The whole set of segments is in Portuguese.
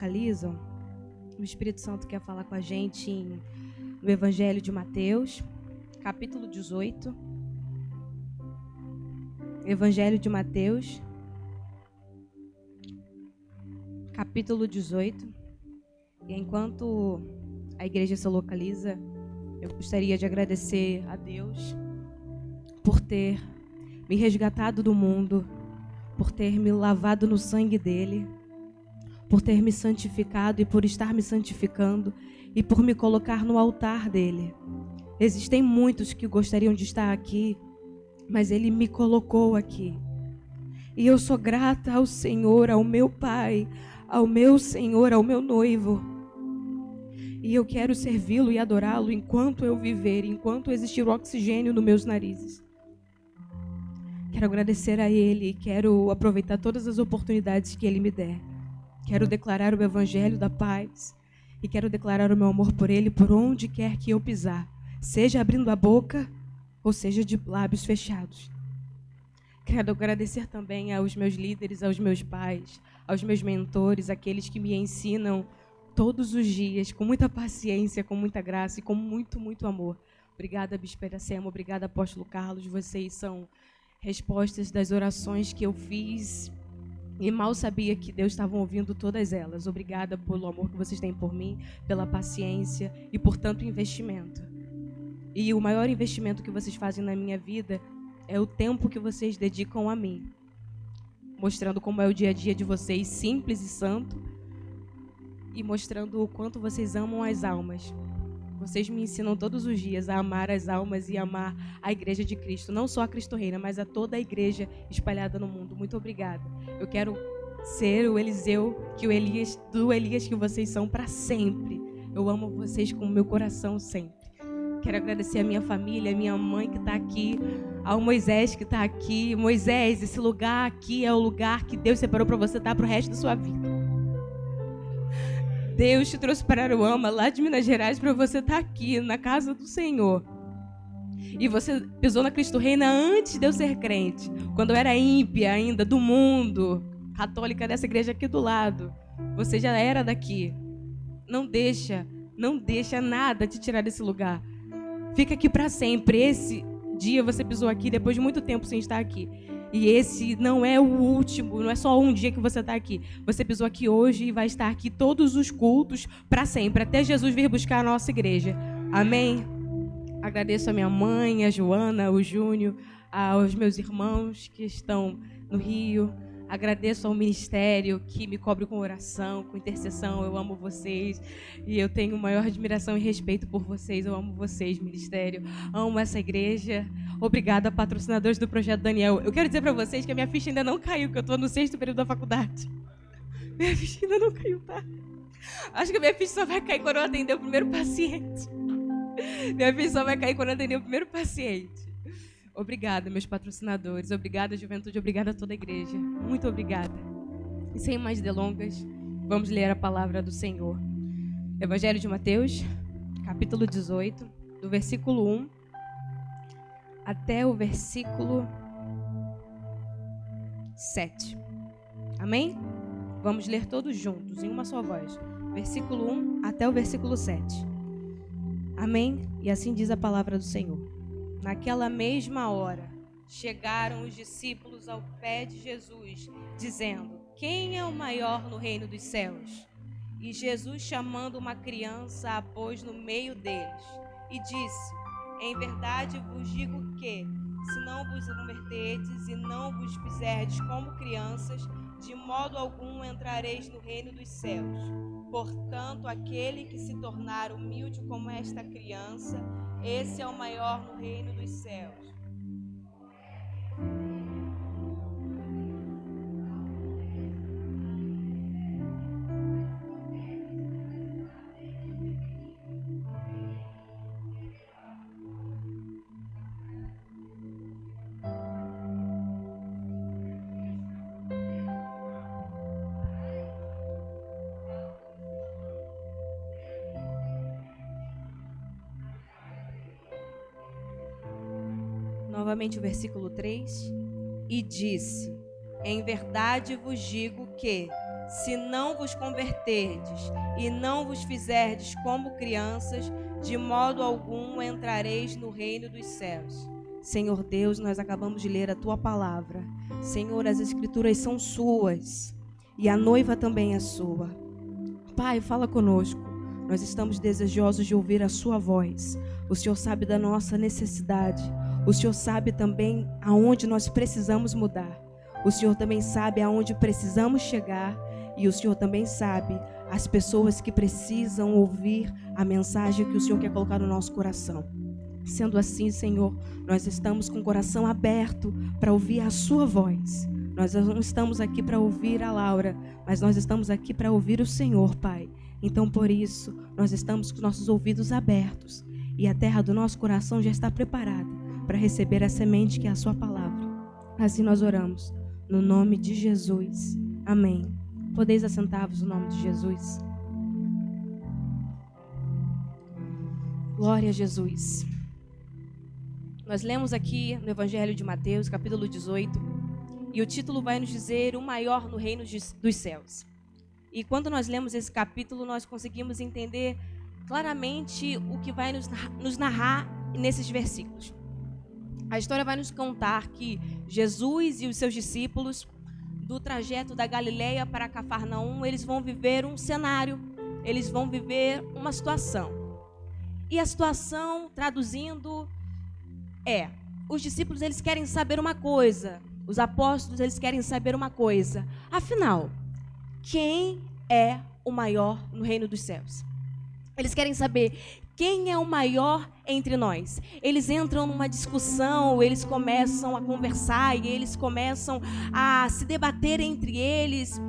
localizam, o Espírito Santo quer falar com a gente no Evangelho de Mateus, capítulo 18. Evangelho de Mateus, capítulo 18. E enquanto a igreja se localiza, eu gostaria de agradecer a Deus por ter me resgatado do mundo, por ter me lavado no sangue dele, por ter me santificado e por estar me santificando e por me colocar no altar dele. Existem muitos que gostariam de estar aqui, mas ele me colocou aqui. E eu sou grata ao Senhor, ao meu Pai, ao meu Senhor, ao meu noivo. E eu quero servi-lo e adorá-lo enquanto eu viver, enquanto existir o oxigênio nos meus narizes. Quero agradecer a ele, quero aproveitar todas as oportunidades que ele me der. Quero declarar o evangelho da paz e quero declarar o meu amor por ele por onde quer que eu pisar, seja abrindo a boca ou seja de lábios fechados. Quero agradecer também aos meus líderes, aos meus pais, aos meus mentores, aqueles que me ensinam todos os dias, com muita paciência, com muita graça e com muito, muito amor. Obrigada, Bispo Iracema, obrigada, Apóstolo Carlos, vocês são respostas das orações que eu fiz e mal sabia que Deus estava ouvindo todas elas. Obrigada pelo amor que vocês têm por mim, pela paciência e por tanto investimento. E o maior investimento que vocês fazem na minha vida é o tempo que vocês dedicam a mim, mostrando como é o dia a dia de vocês, simples e santo, e mostrando o quanto vocês amam as almas. Vocês me ensinam todos os dias a amar as almas e amar a Igreja de Cristo. Não só a Cristo Reina, mas a toda a igreja espalhada no mundo. Muito obrigada. Eu quero ser o Eliseu, do Elias que vocês são para sempre. Eu amo vocês com o meu coração sempre. Quero agradecer a minha família, a minha mãe que está aqui, ao Moisés que está aqui. Moisés, esse lugar aqui é o lugar que Deus separou para você estar para o resto da sua vida. Deus te trouxe para Aruama, lá de Minas Gerais, para você estar aqui, na casa do Senhor. E você pisou na Cristo Reina antes de eu ser crente, quando eu era ímpia ainda, do mundo, católica dessa igreja aqui do lado. Você já era daqui. Não deixa nada te tirar desse lugar. Fica aqui para sempre. Esse dia você pisou aqui, depois de muito tempo sem estar aqui. E esse não é o último, não é só um dia que você está aqui. Você pisou aqui hoje e vai estar aqui todos os cultos para sempre, até Jesus vir buscar a nossa igreja. Amém? Agradeço a minha mãe, a Joana, o Júnior, aos meus irmãos que estão no Rio. Agradeço ao ministério que me cobre com oração, com intercessão. Eu amo vocês e eu tenho maior admiração e respeito por vocês. Eu amo vocês, ministério. Amo essa igreja. Obrigada, patrocinadores do Projeto Daniel. Eu quero dizer para vocês que a minha ficha ainda não caiu, que eu estou no 6º período da faculdade. Minha ficha ainda não caiu, tá? Acho que a minha ficha só vai cair quando eu atender o primeiro paciente. Minha ficha só vai cair quando eu atender o primeiro paciente. Obrigada, meus patrocinadores. Obrigada, juventude. Obrigada a toda a igreja. Muito obrigada. E sem mais delongas, vamos ler a palavra do Senhor. Evangelho de Mateus, capítulo 18, do versículo 1 até o versículo 7. Amém? Vamos ler todos juntos, em uma só voz. Versículo 1 até o versículo 7. Amém? E assim diz a palavra do Senhor. Naquela mesma hora, chegaram os discípulos ao pé de Jesus, dizendo: quem é o maior no reino dos céus? E Jesus, chamando uma criança, a pôs no meio deles e disse: em verdade vos digo que, se não vos converterdes e não vos fizerdes como crianças, de modo algum entrareis no reino dos céus. Portanto, aquele que se tornar humilde como esta criança, esse é o maior no reino dos céus. Novamente o versículo 3. E disse: em verdade vos digo que, se não vos converterdes e não vos fizerdes como crianças, de modo algum entrareis no reino dos céus. Senhor Deus, nós acabamos de ler a tua palavra. Senhor, as escrituras são suas e a noiva também é sua. Pai, fala conosco. Nós estamos desejosos de ouvir a sua voz. O Senhor sabe da nossa necessidade. O Senhor sabe também aonde nós precisamos mudar. O Senhor também sabe aonde precisamos chegar. E o Senhor também sabe as pessoas que precisam ouvir a mensagem que o Senhor quer colocar no nosso coração. Sendo assim, Senhor, nós estamos com o coração aberto para ouvir a sua voz. Nós não estamos aqui para ouvir a Laura, mas nós estamos aqui para ouvir o Senhor, Pai. Então, por isso, nós estamos com os nossos ouvidos abertos e a terra do nosso coração já está preparada para receber a semente que é a sua palavra. Assim nós oramos, no nome de Jesus. Amém. Podeis assentar-vos no nome de Jesus. Glória a Jesus. Nós lemos aqui no Evangelho de Mateus, capítulo 18, e o título vai nos dizer: o maior no reino dos céus. E quando nós lemos esse capítulo, nós conseguimos entender claramente o que vai nos narrar nesses versículos. A história vai nos contar que Jesus e os seus discípulos, do trajeto da Galileia para Cafarnaum, eles vão viver um cenário, eles vão viver uma situação. E a situação, traduzindo, os discípulos eles querem saber uma coisa, os apóstolos eles querem saber uma coisa. Afinal, quem é o maior no reino dos céus? Eles querem saber quem é o maior entre nós. Eles entram numa discussão, eles começam a conversar e eles começam a se debater entre eles.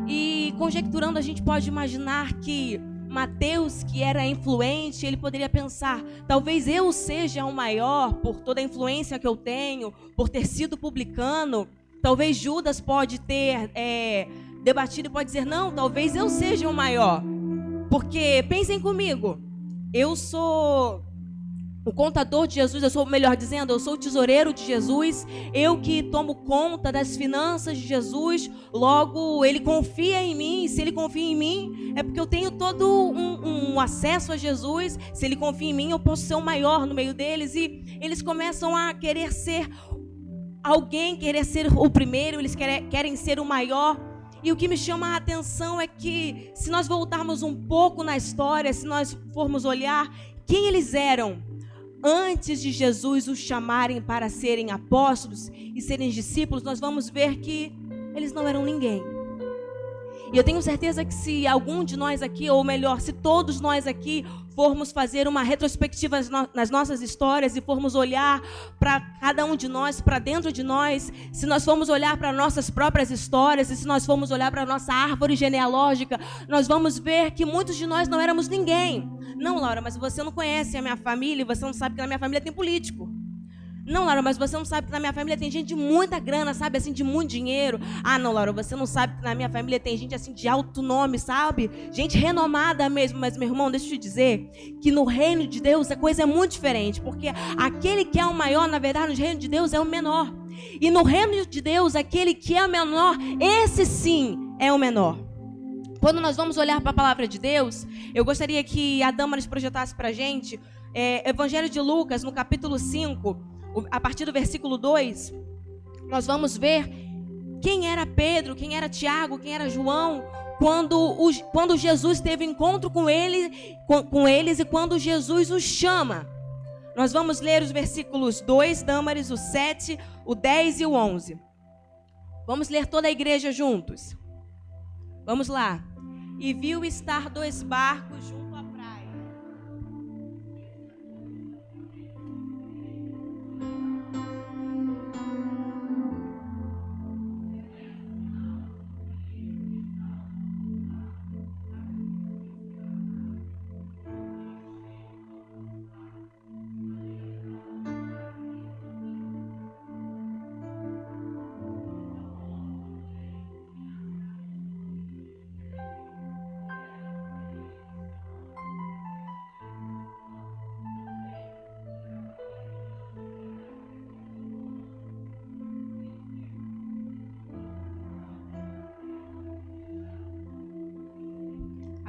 E conjecturando, a gente pode imaginar que Mateus, que era influente, ele poderia pensar: talvez eu seja o maior por toda a influência que eu tenho, por ter sido publicano. Talvez Judas pode ter debatido e pode dizer: não, talvez eu seja o maior. Porque, pensem comigo, eu sou o contador de Jesus, melhor dizendo, eu sou o tesoureiro de Jesus, eu que tomo conta das finanças de Jesus, logo ele confia em mim, e se ele confia em mim, é porque eu tenho todo um acesso a Jesus, se ele confia em mim, eu posso ser o maior no meio deles, e eles começam a querer ser alguém, querer ser o primeiro, eles querem ser o maior. E o que me chama a atenção é que, se nós voltarmos um pouco na história, se nós formos olhar quem eles eram antes de Jesus os chamarem para serem apóstolos e serem discípulos, nós vamos ver que eles não eram ninguém. E eu tenho certeza que se algum de nós aqui, ou melhor, se todos nós aqui formos fazer uma retrospectiva nas nossas histórias e formos olhar para cada um de nós, para dentro de nós, se nós formos olhar para nossas próprias histórias e se nós formos olhar para a nossa árvore genealógica, nós vamos ver que muitos de nós não éramos ninguém. Não, Laura, mas você não conhece a minha família e você não sabe que na minha família tem político. Não, Laura, mas você não sabe que na minha família tem gente de muita grana, sabe, assim, de muito dinheiro. Ah, não, Laura, você não sabe que na minha família tem gente, assim, de alto nome, sabe? Gente renomada mesmo. Mas, meu irmão, deixa eu te dizer que no reino de Deus a coisa é muito diferente. Porque aquele que é o maior, na verdade, no reino de Deus é o menor. E no reino de Deus, aquele que é o menor, esse sim é o menor. Quando nós vamos olhar para a palavra de Deus, eu gostaria que a Damaris projetasse para a gente Evangelho de Lucas, no capítulo 5, a partir do versículo 2, nós vamos ver quem era Pedro, quem era Tiago, quem era João, quando Jesus teve encontro com eles e quando Jesus os chama. Nós vamos ler os versículos 2, Damaris, o 7, o 10 e o 11. Vamos ler toda a igreja juntos. Vamos lá. E viu estar 2 barcos junto à praia.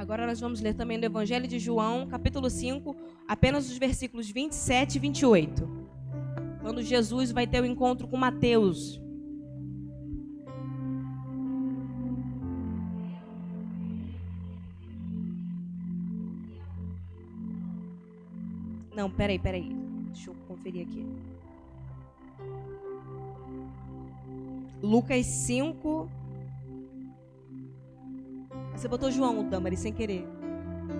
Agora nós vamos ler também no Evangelho de João, capítulo 5, apenas os versículos 27 e 28. Quando Jesus vai ter o encontro com Mateus. Não, peraí. Deixa eu conferir aqui. Lucas 5. Você botou João, Dâmari, sem querer.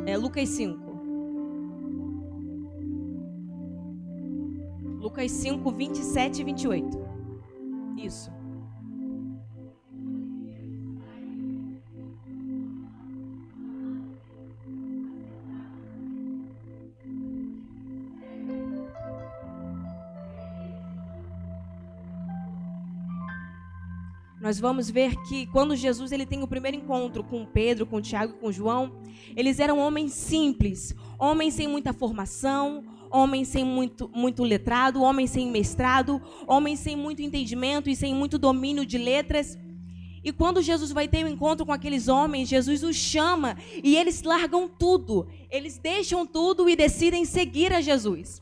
É Lucas 5. Lucas 5, 27 e 28. Isso. Nós vamos ver que quando Jesus ele tem o primeiro encontro com Pedro, com Tiago e com João, eles eram homens simples, homens sem muita formação, homens sem muito letrado, homens sem mestrado, homens sem muito entendimento e sem muito domínio de letras. E quando Jesus vai ter um encontro com aqueles homens, Jesus os chama e eles largam tudo, eles deixam tudo e decidem seguir a Jesus.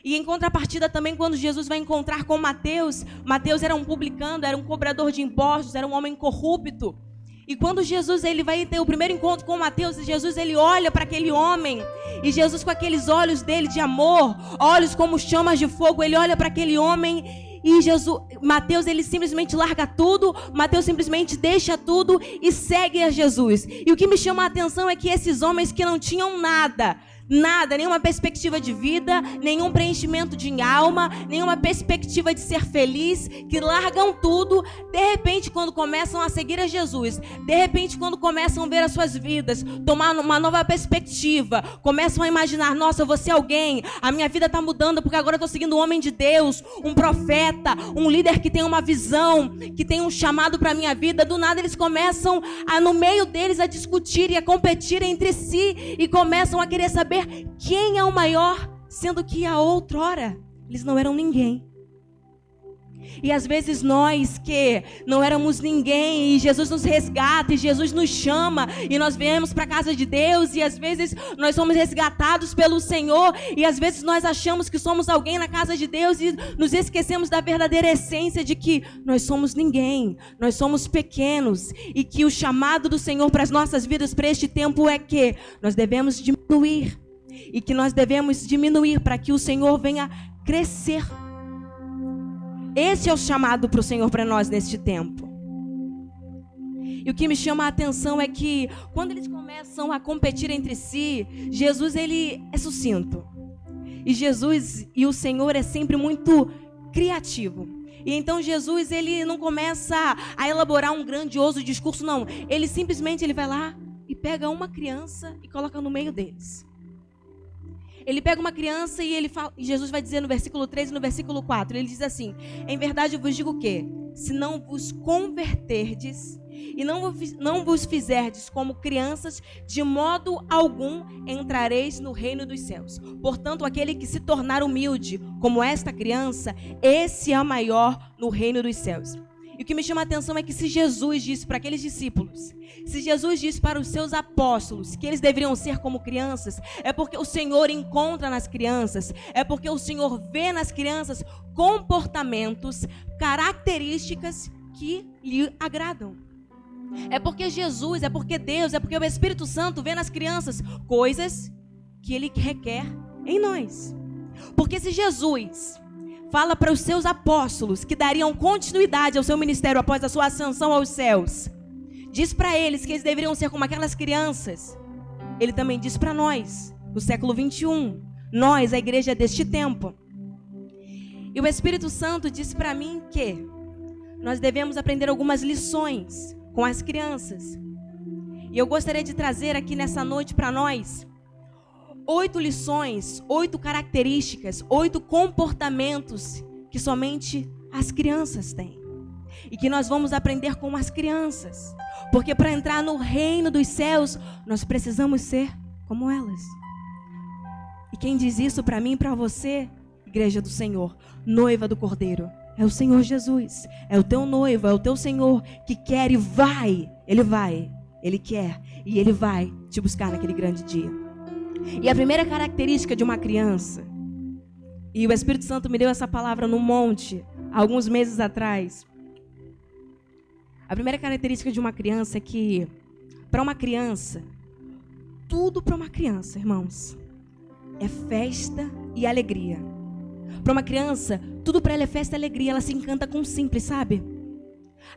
E em contrapartida também, quando Jesus vai encontrar com Mateus, Mateus era um publicano, era um cobrador de impostos, era um homem corrupto. E quando Jesus ele vai ter o primeiro encontro com Mateus, Jesus ele olha para aquele homem, e Jesus com aqueles olhos dele de amor, olhos como chamas de fogo, ele olha para aquele homem e Mateus ele simplesmente larga tudo, Mateus simplesmente deixa tudo e segue a Jesus. E o que me chama a atenção é que esses homens que não tinham nada, nenhuma perspectiva de vida, nenhum preenchimento de alma, nenhuma perspectiva de ser feliz, que largam tudo, de repente quando começam a seguir a Jesus, de repente quando começam a ver as suas vidas, tomar uma nova perspectiva, começam a imaginar, nossa, eu vou ser alguém, a minha vida está mudando porque agora eu estou seguindo um homem de Deus, um profeta, um líder que tem uma visão, que tem um chamado para a minha vida. Do nada eles começam no meio deles a discutir e a competir entre si e começam a querer saber quem é o maior, sendo que a outrora eles não eram ninguém. E às vezes nós que não éramos ninguém, e Jesus nos resgata, e Jesus nos chama, e nós viemos para a casa de Deus, e às vezes nós somos resgatados pelo Senhor, e às vezes nós achamos que somos alguém na casa de Deus, e nos esquecemos da verdadeira essência de que nós somos ninguém, nós somos pequenos, e que o chamado do Senhor para as nossas vidas para este tempo é que nós devemos diminuir, e que nós devemos diminuir para que o Senhor venha crescer. Esse é o chamado para o Senhor para nós neste tempo. E o que me chama a atenção é que quando eles começam a competir entre si, Jesus ele é sucinto. E Jesus e o Senhor é sempre muito criativo. E então Jesus ele não começa a elaborar um grandioso discurso, não. Ele simplesmente ele vai lá e pega uma criança e coloca no meio deles. Ele pega uma criança e ele fala, e Jesus vai dizer no versículo 3 e no versículo 4, ele diz assim: em verdade eu vos digo que, se não vos converterdes e não vos fizerdes como crianças, de modo algum entrareis no reino dos céus. Portanto, aquele que se tornar humilde como esta criança, esse é maior no reino dos céus. E o que me chama a atenção é que se Jesus disse para aqueles discípulos, se Jesus disse para os seus apóstolos que eles deveriam ser como crianças, é porque o Senhor encontra nas crianças, é porque o Senhor vê nas crianças comportamentos, características que lhe agradam. É porque Jesus, é porque Deus, é porque o Espírito Santo vê nas crianças coisas que Ele requer em nós. Porque se Jesus fala para os seus apóstolos que dariam continuidade ao seu ministério após a sua ascensão aos céus, diz para eles que eles deveriam ser como aquelas crianças, Ele também diz para nós, no século 21, nós, a igreja deste tempo. E o Espírito Santo diz para mim que nós devemos aprender algumas lições com as crianças. E eu gostaria de trazer aqui nessa noite para nós 8 lições, 8 características, 8 comportamentos que somente as crianças têm. E que nós vamos aprender com as crianças. Porque para entrar no reino dos céus, nós precisamos ser como elas. E quem diz isso para mim e para você, igreja do Senhor, noiva do Cordeiro, é o Senhor Jesus. É o teu noivo, é o teu Senhor que quer e vai. Ele vai. Ele quer e Ele vai te buscar naquele grande dia. E a primeira característica de uma criança, e o Espírito Santo me deu essa palavra no monte, alguns meses atrás. A primeira característica de uma criança é que, para uma criança, tudo para uma criança, irmãos, é festa e alegria. Para uma criança, tudo para ela é festa e alegria. Ela se encanta com o simples, sabe?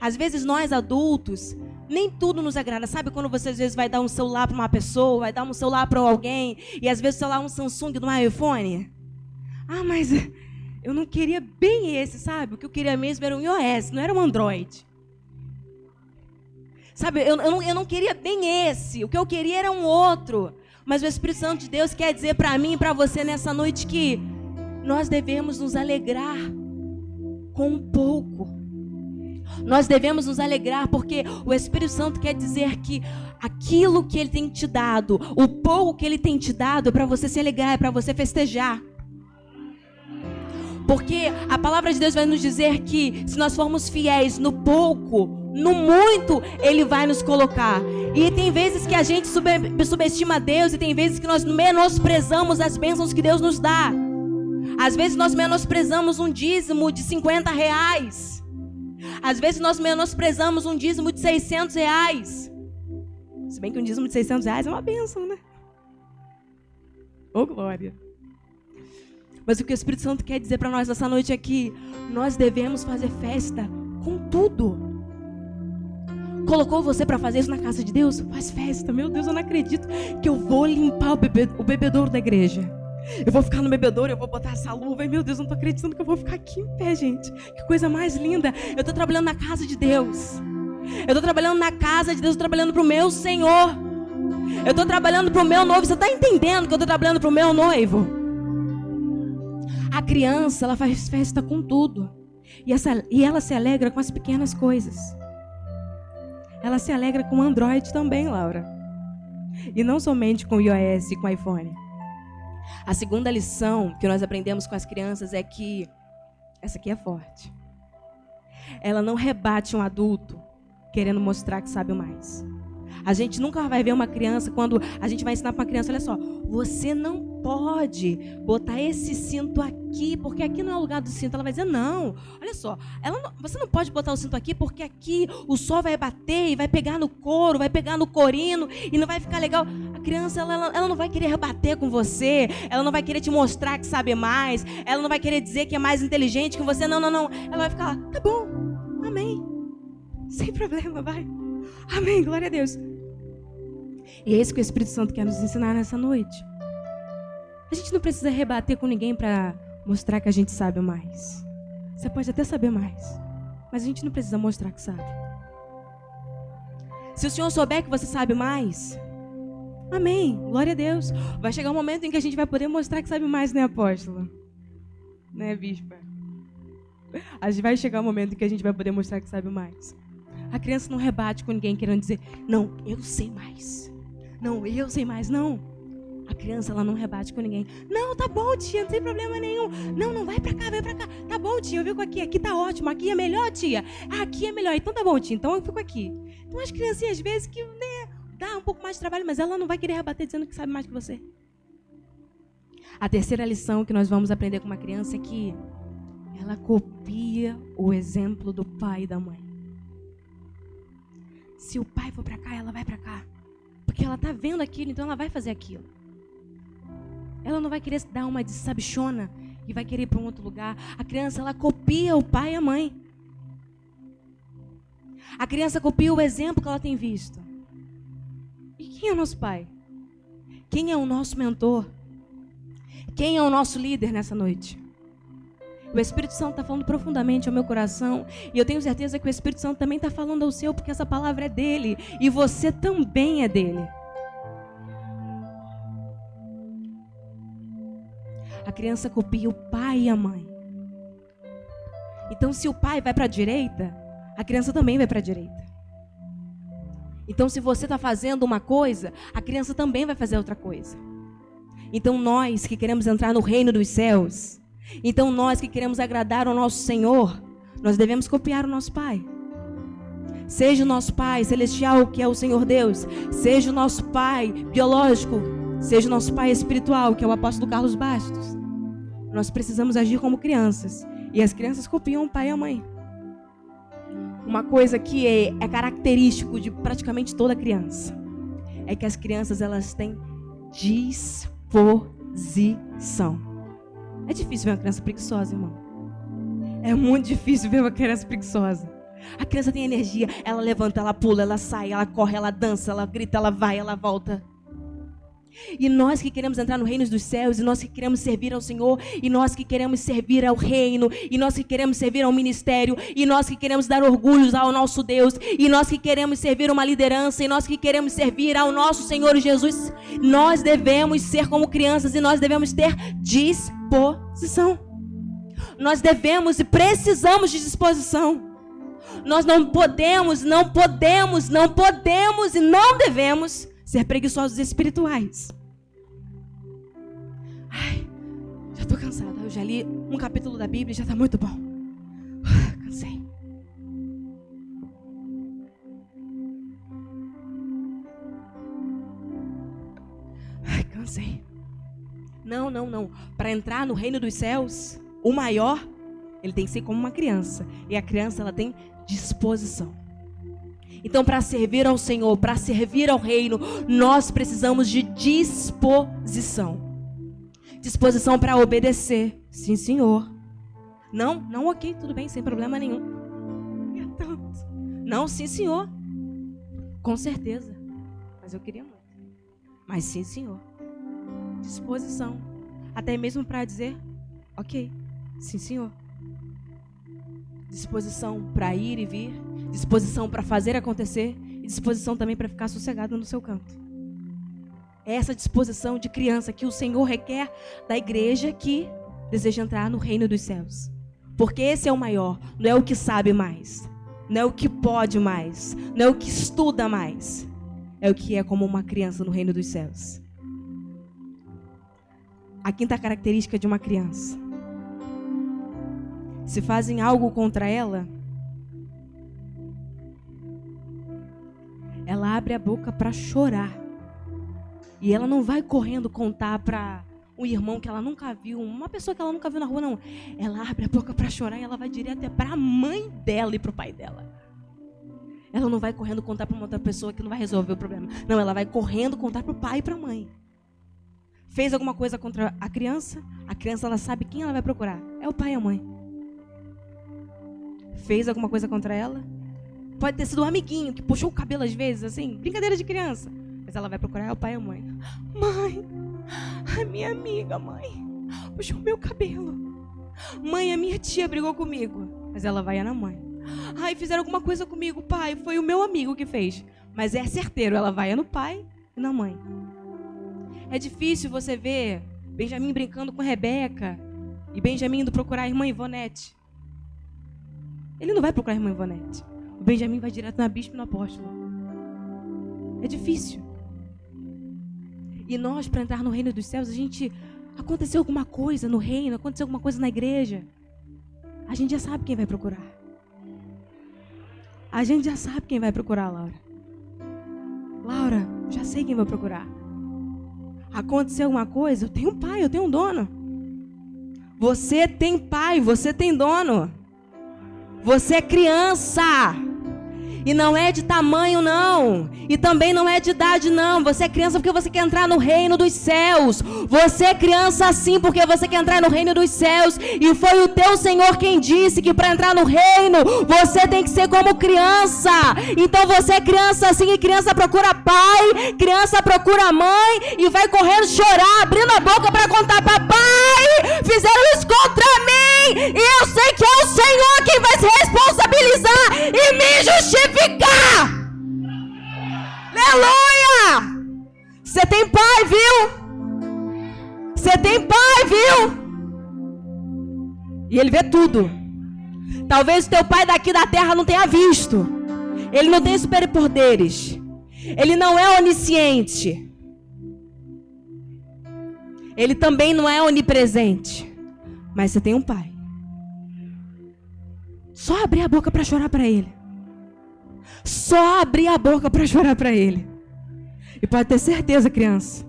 Às vezes nós adultos, nem tudo nos agrada. Sabe quando você às vezes vai dar um celular para uma pessoa, vai dar um celular para alguém, e às vezes o celular é um Samsung, não é um iPhone? Ah, mas eu não queria bem esse, sabe? O que eu queria mesmo era um iOS, não era um Android. Sabe, eu não queria bem esse. O que eu queria era um outro. Mas o Espírito Santo de Deus quer dizer para mim e para você nessa noite que nós devemos nos alegrar com um pouco. Nós devemos nos alegrar porque o Espírito Santo quer dizer que aquilo que Ele tem te dado, o pouco que Ele tem te dado é para você se alegrar, é para você festejar. Porque a palavra de Deus vai nos dizer que se nós formos fiéis no pouco, no muito, Ele vai nos colocar. E tem vezes que a gente subestima Deus e tem vezes que nós menosprezamos as bênçãos que Deus nos dá. Às vezes nós menosprezamos um dízimo de R$50. Às vezes nós menosprezamos um dízimo de R$600. Se bem que um dízimo de R$600 é uma bênção, né? Ô, glória! Mas o que o Espírito Santo quer dizer para nós essa noite é que nós devemos fazer festa com tudo. Colocou você para fazer isso na casa de Deus? Faz festa. Meu Deus, eu não acredito que eu vou limpar o bebedouro da igreja. Eu vou ficar no bebedouro, eu vou botar essa luva. E, meu Deus, eu não estou acreditando que eu vou ficar aqui em pé, gente. Que coisa mais linda. Eu estou trabalhando na casa de Deus. Eu estou trabalhando na casa de Deus, estou trabalhando para o meu Senhor. Eu estou trabalhando para o meu noivo. Você está entendendo que eu estou trabalhando para o meu noivo? A criança, ela faz festa com tudo. E ela se alegra com as pequenas coisas. Ela se alegra com o Android também, Laura. E não somente com o iOS e com o iPhone. A segunda lição que nós aprendemos com as crianças é que essa aqui é forte. Ela não rebate um adulto querendo mostrar que sabe mais. A gente nunca vai ver uma criança quando a gente vai ensinar para uma criança, olha só, você não pode botar esse cinto aqui, porque aqui não é o lugar do cinto. Ela vai dizer, não, olha só, você não pode botar o cinto aqui, porque aqui o sol vai bater e vai pegar no couro, vai pegar no corino e não vai ficar legal. A criança, ela não vai querer rebater com você, ela não vai querer te mostrar que sabe mais, ela não vai querer dizer que é mais inteligente que você, não. Ela vai ficar, tá bom, amém, sem problema, vai. Amém, glória a Deus. E é isso que o Espírito Santo quer nos ensinar nessa noite. A gente não precisa rebater com ninguém para mostrar que a gente sabe mais. Você pode até saber mais, mas a gente não precisa mostrar que sabe. Se o Senhor souber que você sabe mais, amém, glória a Deus. Vai chegar um momento em que a gente vai poder mostrar que sabe mais, né, apóstola? Né, bispa? Vai chegar um momento em que a gente vai poder mostrar que sabe mais. A criança não rebate com ninguém querendo dizer, não, eu sei mais. Não, eu sei mais, não. A criança, ela não rebate com ninguém. Não, tá bom, tia, não tem problema nenhum. Não, vai pra cá, vai pra cá. Tá bom, tia, eu fico aqui tá ótimo. Aqui é melhor, tia. Aqui é melhor, então tá bom, tia, então eu fico aqui. Então as criancinhas, às vezes, que dá um pouco mais de trabalho, mas ela não vai querer rebater dizendo que sabe mais que você. A terceira lição que nós vamos aprender com uma criança é que ela copia o exemplo do pai e da mãe. Se o pai for para cá, ela vai para cá. Porque ela está vendo aquilo, então ela vai fazer aquilo. Ela não vai querer dar uma de sabichona e vai querer ir para um outro lugar. A criança, ela copia o pai e a mãe. A criança copia o exemplo que ela tem visto. E quem é o nosso pai? Quem é o nosso mentor? Quem é o nosso líder nessa noite? O Espírito Santo está falando profundamente ao meu coração. E eu tenho certeza que o Espírito Santo também está falando ao seu, porque essa palavra é dele. E você também é dele. A criança copia o pai e a mãe. Então, se o pai vai para a direita, a criança também vai para a direita. Então, se você está fazendo uma coisa, a criança também vai fazer outra coisa. Então, nós que queremos entrar no reino dos céus, então nós que queremos agradar ao nosso Senhor, nós devemos copiar o nosso pai. Seja o nosso Pai celestial, que é o Senhor Deus. Seja o nosso Pai biológico. Seja o nosso Pai espiritual, que é o apóstolo Carlos Bastos. Nós precisamos agir como crianças. E as crianças copiam o pai e a mãe. Uma coisa que é característico de praticamente toda criança é que as crianças, elas têm disposição. É difícil ver uma criança preguiçosa, irmão. É muito difícil ver uma criança preguiçosa. A criança tem energia, ela levanta, ela pula, ela sai, ela corre, ela dança, ela grita, ela vai, ela volta. E nós que queremos entrar no reino dos céus, e nós que queremos servir ao Senhor, e nós que queremos servir ao reino, e nós que queremos servir ao ministério, e nós que queremos dar orgulhos ao nosso Deus, e nós que queremos servir uma liderança, e nós que queremos servir ao nosso Senhor Jesus, nós devemos ser como crianças, e nós devemos ter disposição. Nós devemos e precisamos de disposição. Nós não podemos e não devemos ser preguiçosos espirituais. Ai, já tô cansada. Eu já li um capítulo da Bíblia e já tá muito bom. Cansei. Ai, cansei. Não. Para entrar no reino dos céus, o maior, ele tem que ser como uma criança. E a criança, ela tem disposição. Então, para servir ao Senhor, para servir ao reino, nós precisamos de disposição. Disposição para obedecer. Sim, Senhor. Não, ok, tudo bem, sem problema nenhum. Não, sim, Senhor. Com certeza. Mas eu queria muito. Mas sim, Senhor. Disposição. Até mesmo para dizer, ok, sim, Senhor. Disposição para ir e vir. Disposição para fazer acontecer. E disposição também para ficar sossegado no seu canto. É essa disposição de criança que o Senhor requer da igreja que deseja entrar no reino dos céus. Porque esse é o maior. Não é o que sabe mais. Não é o que pode mais. Não é o que estuda mais. É o que é como uma criança no reino dos céus. A quinta característica de uma criança. Se fazem algo contra ela, ela abre a boca para chorar. E ela não vai correndo contar para um irmão que ela nunca viu, uma pessoa que ela nunca viu na rua, não. Ela abre a boca para chorar e ela vai direto para a mãe dela e para o pai dela. Ela não vai correndo contar para uma outra pessoa que não vai resolver o problema. Não, ela vai correndo contar para o pai e para a mãe. Fez alguma coisa contra a criança ela sabe quem ela vai procurar. É o pai e a mãe. Fez alguma coisa contra ela? Pode ter sido um amiguinho que puxou o cabelo às vezes, assim, brincadeira de criança. Mas ela vai procurar o pai e a mãe. Mãe, a minha amiga, mãe, puxou meu cabelo. Mãe, a minha tia brigou comigo. Mas ela vai na mãe. Ai, fizeram alguma coisa comigo, pai, foi o meu amigo que fez. Mas é certeiro, ela vai no pai e na mãe. É difícil você ver Benjamin brincando com Rebeca e Benjamin indo procurar a irmã Ivonete. Ele não vai procurar a irmã Ivonete. O Benjamin vai direto na bispo e no apóstolo. É difícil. E nós, para entrar no reino dos céus, aconteceu alguma coisa no reino, aconteceu alguma coisa na igreja, a gente já sabe quem vai procurar. A gente já sabe quem vai procurar, Laura. Laura, já sei quem vai procurar. Aconteceu alguma coisa, eu tenho um pai, eu tenho um dono. Você tem pai, você tem dono. Você é criança. E não é de tamanho, não. E também não é de idade, não. Você é criança porque você quer entrar no reino dos céus. Você é criança sim porque você quer entrar no reino dos céus. E foi o teu Senhor quem disse que para entrar no reino, você tem que ser como criança. Então você é criança sim e criança procura pai, criança procura mãe e vai correndo chorar, abrindo a boca para contar: papai, fizeram isso contra mim. E eu sei que é o Senhor quem vai se responsabilizar e me justificar. Aleluia! Você tem pai, viu? Você tem pai, viu? E ele vê tudo. Talvez o teu pai daqui da terra não tenha visto. Ele não tem superpoderes. Ele não é onisciente. Ele também não é onipresente. Mas você tem um pai. Só abrir a boca para chorar para ele. Só abrir a boca para chorar para Ele. E pode ter certeza, criança.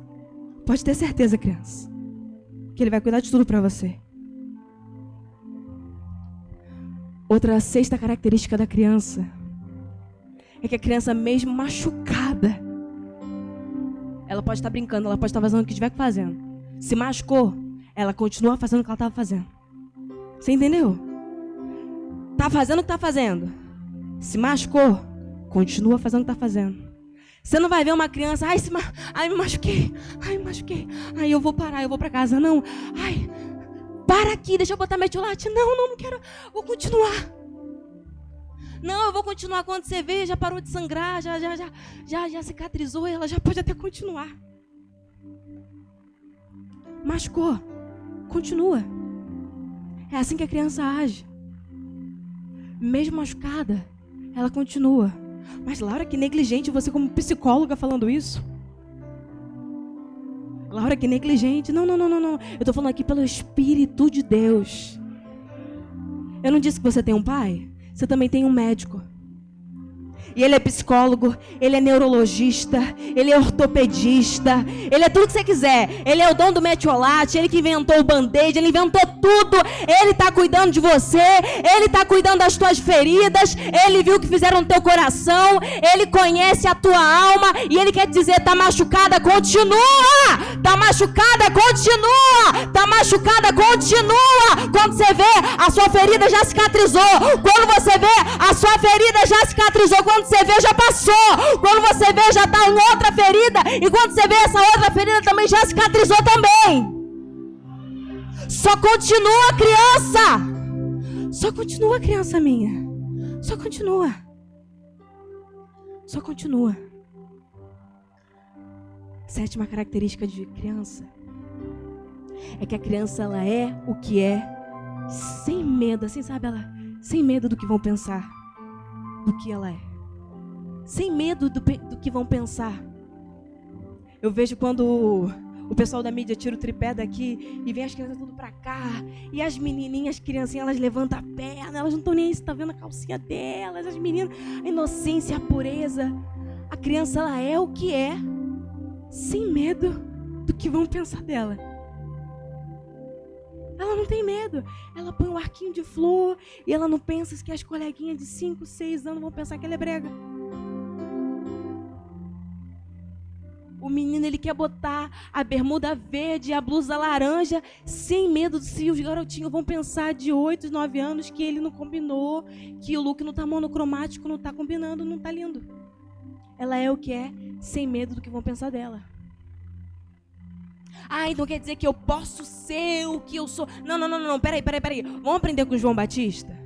Pode ter certeza, criança, que Ele vai cuidar de tudo para você. Outra sexta característica da criança é que a criança, mesmo machucada, ela pode estar brincando, ela pode estar fazendo o que estiver fazendo. Se machucou, ela continua fazendo o que ela estava fazendo. Você entendeu? Tá fazendo o que tá fazendo. Se machucou, continua fazendo o que tá fazendo. Você não vai ver uma criança, ai, me machuquei, ai, eu vou parar, eu vou pra casa. Não, ai, para aqui, deixa eu botar metiolate. Não quero, vou continuar. Não, eu vou continuar. Quando você vê, já parou de sangrar, já cicatrizou, ela já pode até continuar. Machucou, continua. É assim que a criança age. Mesmo machucada, ela continua. Mas Laura, que negligente você como psicóloga falando isso. Laura, que negligente. Não. Eu estou falando aqui pelo Espírito de Deus. Eu não disse que você tem um pai? Você também tem um médico. E ele é psicólogo, ele é neurologista, ele é ortopedista, ele é tudo que você quiser. Ele é o dono do metiolate, ele que inventou o band-aid, ele inventou tudo. Ele está cuidando de você, ele está cuidando das tuas feridas, ele viu o que fizeram no teu coração, ele conhece a tua alma e ele quer te dizer, tá machucada, continua! Tá machucada, continua! Tá machucada, continua! Quando você vê, a sua ferida já cicatrizou. Quando você vê, a sua ferida já cicatrizou. Quando você vê, já passou. Quando você vê, já está em outra ferida. E quando você vê, essa outra ferida também já cicatrizou também. Só continua, criança. Só continua, criança minha. Só continua. Só continua. Sétima característica de criança é que a criança, ela é o que é sem medo, assim, sabe? Ela sem medo do que vão pensar, do que ela é. Sem medo do que vão pensar. Eu vejo quando o pessoal da mídia tira o tripé daqui e vem as crianças tudo pra cá. E as menininhas, as criancinhas, elas levantam a perna. Elas não estão nem aí, você tá vendo a calcinha delas. As meninas, a inocência, a pureza. A criança, ela é o que é, sem medo do que vão pensar dela. Ela não tem medo. Ela põe um arquinho de flor e ela não pensa que as coleguinhas de 5, 6 anos vão pensar que ela é brega. O menino, ele quer botar a bermuda verde e a blusa laranja sem medo se os garotinhos vão pensar de 8, 9 anos que ele não combinou, que o look não tá monocromático, não tá combinando, não tá lindo. Ela é o que é, sem medo do que vão pensar dela. Ah, então quer dizer que eu posso ser o que eu sou. Não, peraí. Vamos aprender com João Batista?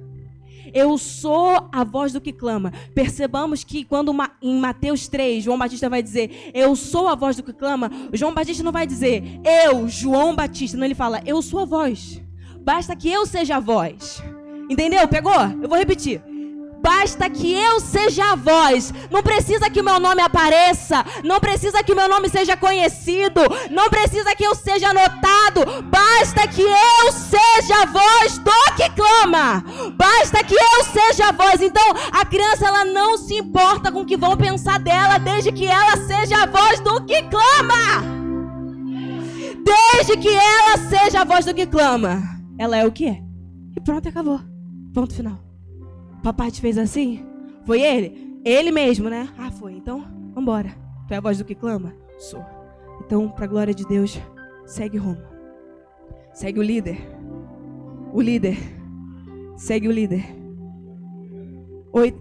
Eu sou a voz do que clama. Percebamos que quando em Mateus 3, João Batista vai dizer, eu sou a voz do que clama, João Batista não vai dizer, eu, João Batista. Não, ele fala, eu sou a voz. Basta que eu seja a voz. Entendeu? Pegou? Eu vou repetir. Basta que eu seja a voz. Não precisa que o meu nome apareça. Não precisa que o meu nome seja conhecido. Não precisa que eu seja notado. Basta que eu seja a voz do que clama. Basta que eu seja a voz. Então, a criança, ela não se importa com o que vão pensar dela, desde que ela seja a voz do que clama. Desde que ela seja a voz do que clama. Ela é o que é. E pronto, acabou. Ponto final. Papai te fez assim? Foi ele? Ele mesmo, né? Ah, foi. Então, vambora. Tu é a voz do que clama? Sou. Então, pra glória de Deus, segue rumo. Segue o líder. O líder. Segue o líder.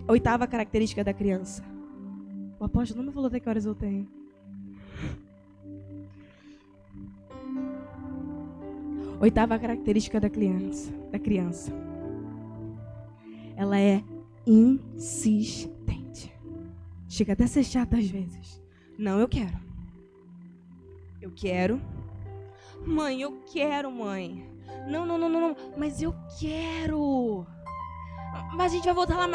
Oitava característica da criança. O apóstolo não me falou até que horas eu tenho. Oitava característica da criança. Ela é insistente. Chega até a ser chata às vezes. Não, eu quero. Eu quero. Mãe, eu quero, mãe. Não. Mas eu quero. Mas a gente vai voltar lá.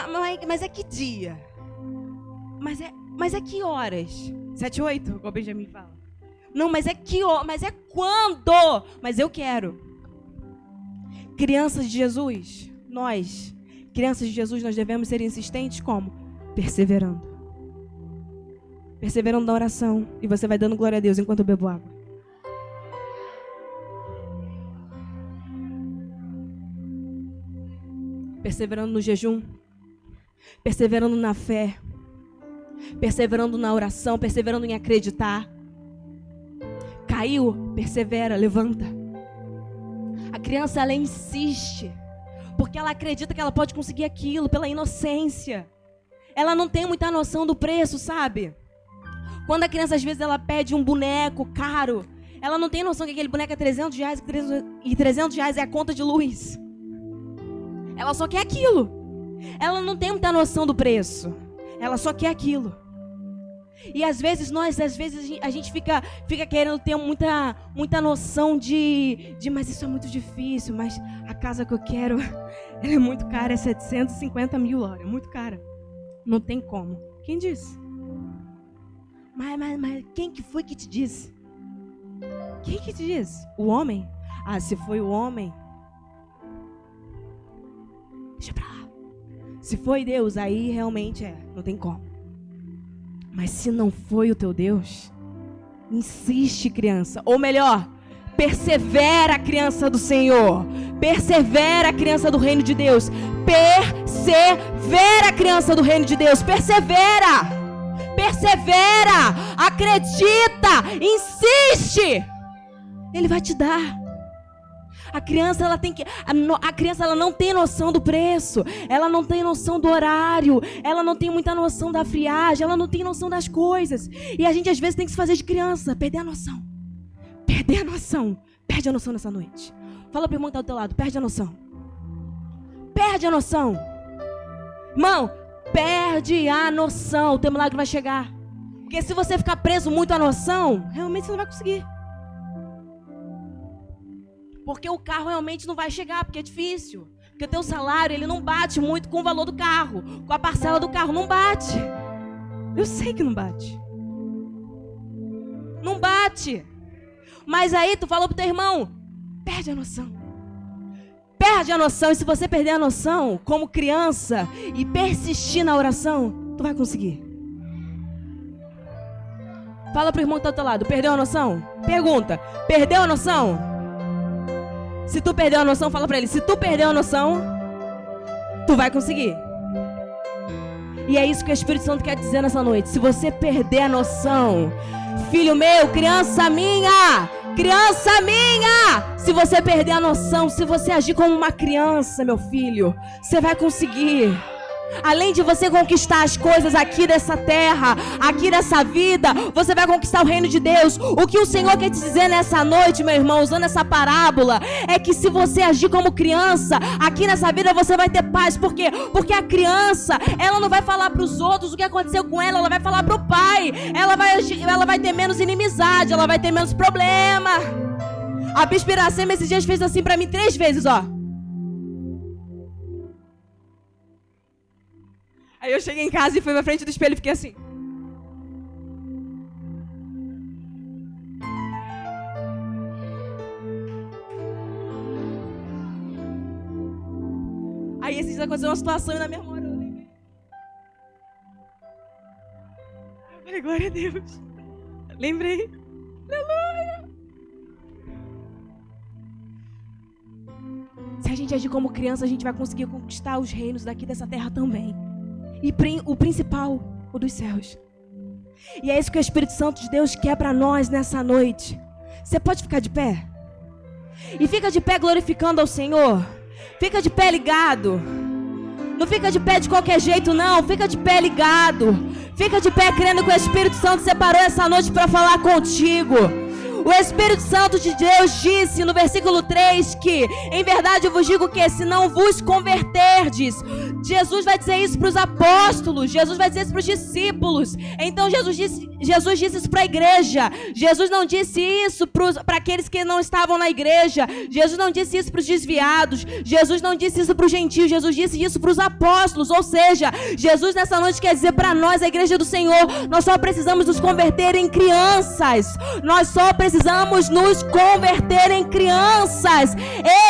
Mas é que dia? Mas é que horas? 7, 8, igual o Benjamin fala. Não, mas é que horas? Mas é quando? Mas eu quero. Crianças de Jesus, crianças de Jesus, nós devemos ser insistentes como? perseverando. Perseverando na oração. E você vai dando glória a Deus enquanto eu bebo água. Perseverando no jejum. Perseverando na fé. Perseverando na oração. Perseverando em acreditar. Caiu, persevera, levanta. A criança, ela insiste. Porque ela acredita que ela pode conseguir aquilo pela inocência. Ela não tem muita noção do preço, sabe? Quando a criança, às vezes, ela pede um boneco caro, ela não tem noção que aquele boneco é R$300 e R$300 é a conta de luz. Ela só quer aquilo. Ela não tem muita noção do preço. Ela só quer aquilo. E às vezes a gente fica querendo ter muita noção de mas isso é muito difícil, mas a casa que eu quero, ela é muito cara, é 750 mil, olha, é muito cara. Não tem como. Quem disse? Mas quem que foi que te disse? Quem que te disse? O homem? Ah, se foi o homem, deixa pra lá. Se foi Deus, aí realmente não tem como. Mas se não foi o teu Deus, insiste, criança. Ou melhor, persevera, criança do Senhor. Persevera, criança do reino de Deus. Persevera, criança do reino de Deus. Persevera. Persevera. Acredita. Insiste. Ele vai te dar. A criança, ela não tem noção do preço, ela não tem noção do horário, ela não tem muita noção da friagem, ela não tem noção das coisas. E a gente às vezes tem que se fazer de criança, perder a noção. Perder a noção. Perde a noção nessa noite. Fala pro irmão que tá do teu lado, perde a noção. Perde a noção. Irmão, perde a noção, o teu milagre vai chegar. Porque se você ficar preso muito à noção, realmente você não vai conseguir. Porque o carro realmente não vai chegar, porque é difícil. Porque o teu salário, ele não bate muito com o valor do carro. Com a parcela do carro, não bate. Eu sei que não bate. Não bate. Mas aí tu falou pro teu irmão, perde a noção. Perde a noção. E se você perder a noção, como criança, e persistir na oração, tu vai conseguir. Fala pro irmão que tá do teu lado, perdeu a noção? Pergunta, perdeu a noção? Se tu perdeu a noção, fala pra ele, se tu perdeu a noção, tu vai conseguir. E é isso que o Espírito Santo quer dizer nessa noite. Se você perder a noção, filho meu, criança minha, se você perder a noção, se você agir como uma criança, meu filho, você vai conseguir. Além de você conquistar as coisas aqui dessa terra, aqui dessa vida, você vai conquistar o reino de Deus. O que o Senhor quer te dizer nessa noite, meu irmão, usando essa parábola, é que se você agir como criança, aqui nessa vida você vai ter paz. Por quê? Porque a criança, ela não vai falar para os outros o que aconteceu com ela vai falar para o pai. Ela vai ter menos inimizade, ela vai ter menos problema. A Bispa Iracema esses dias fez assim para mim 3 vezes, ó. Aí eu cheguei em casa e fui pra frente do espelho e fiquei assim. Aí esses dias aconteceu uma situação e na memória eu lembrei. Eu falei, glória a Deus. Lembrei. Aleluia. Se a gente agir como criança, a gente vai conseguir conquistar os reinos daqui dessa terra também. E o principal, o dos céus. E é isso que o Espírito Santo de Deus quer para nós nessa noite. Você pode ficar de pé? E fica de pé glorificando ao Senhor. Fica de pé ligado. Não fica de pé de qualquer jeito, não. Fica de pé ligado. Fica de pé crendo que o Espírito Santo separou essa noite para falar contigo. O Espírito Santo de Deus disse no versículo 3 que, em verdade eu vos digo que se não vos converterdes, Jesus vai dizer isso para os apóstolos, Jesus vai dizer isso para os discípulos. Então Jesus disse isso para a igreja. Jesus não disse isso para aqueles que não estavam na igreja. Jesus não disse isso para os desviados. Jesus não disse isso para os gentios. Jesus disse isso para os apóstolos. Ou seja, Jesus nessa noite quer dizer para nós, a igreja do Senhor, nós só precisamos nos converter em crianças. Nós só precisamos precisamos nos converter em crianças.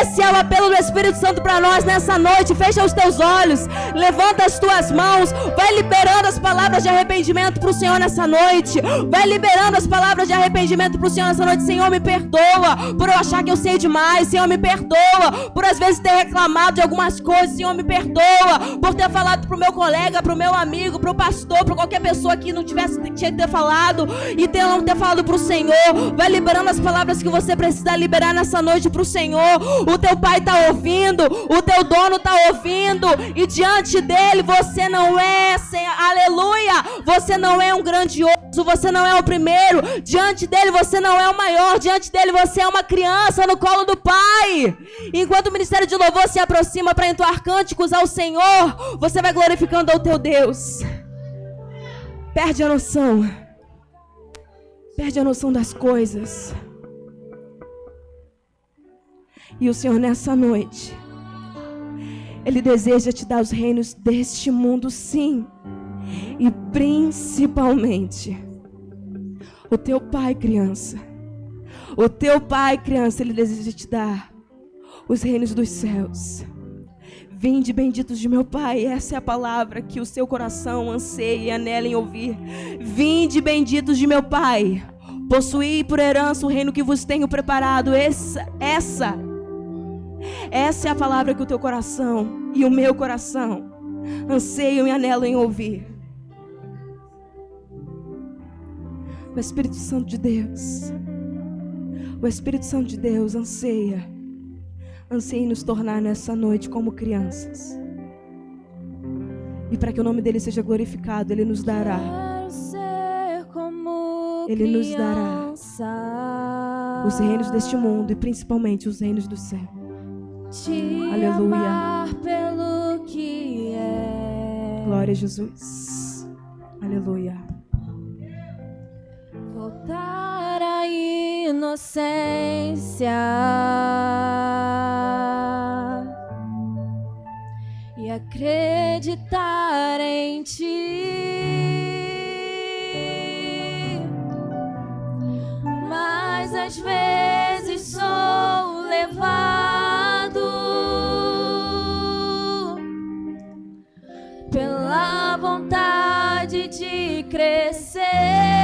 Esse é o apelo do Espírito Santo para nós nessa noite. Fecha os teus olhos, levanta as tuas mãos, vai liberando as palavras de arrependimento para o Senhor nessa noite. Vai liberando as palavras de arrependimento para o Senhor nessa noite. Senhor, me perdoa por eu achar que eu sei demais. Senhor, me perdoa por às vezes ter reclamado de algumas coisas. Senhor, me perdoa por ter falado pro meu colega, pro meu amigo, pro pastor, pra qualquer pessoa que não tinha que ter falado e não ter falado pro Senhor. Vai liberando as palavras que você precisa liberar nessa noite pro Senhor. O teu pai tá ouvindo, o teu dono tá ouvindo, e diante dele você não é, aleluia, você não é um grandioso, você não é o primeiro, diante dele você não é o maior, diante dele você é uma criança no colo do Pai. Enquanto o ministério de louvor se aproxima para entoar cânticos ao Senhor, você vai glorificando ao teu Deus. Perde a noção das coisas. E o Senhor nessa noite, Ele deseja te dar os reinos deste mundo, sim. E principalmente o teu pai, criança. O teu pai, criança, Ele deseja te dar os reinos dos céus. Vinde, benditos de meu Pai. Essa é a palavra que o seu coração anseia e anela em ouvir. Vinde, benditos de meu Pai. Possuí por herança o reino que vos tenho preparado. Essa é a palavra que o teu coração e o meu coração anseiam e anelam em ouvir. O Espírito Santo de Deus, o Espírito Santo de Deus anseia em nos tornar nessa noite como crianças. E para que o nome dele seja glorificado, ele nos dará. Ele nos dará os reinos deste mundo e principalmente os reinos do céu. Aleluia. Pelo que é. Glória a Jesus. Aleluia. Voltar à inocência e acreditar em ti. Mas às vezes sou levado pela vontade de crescer.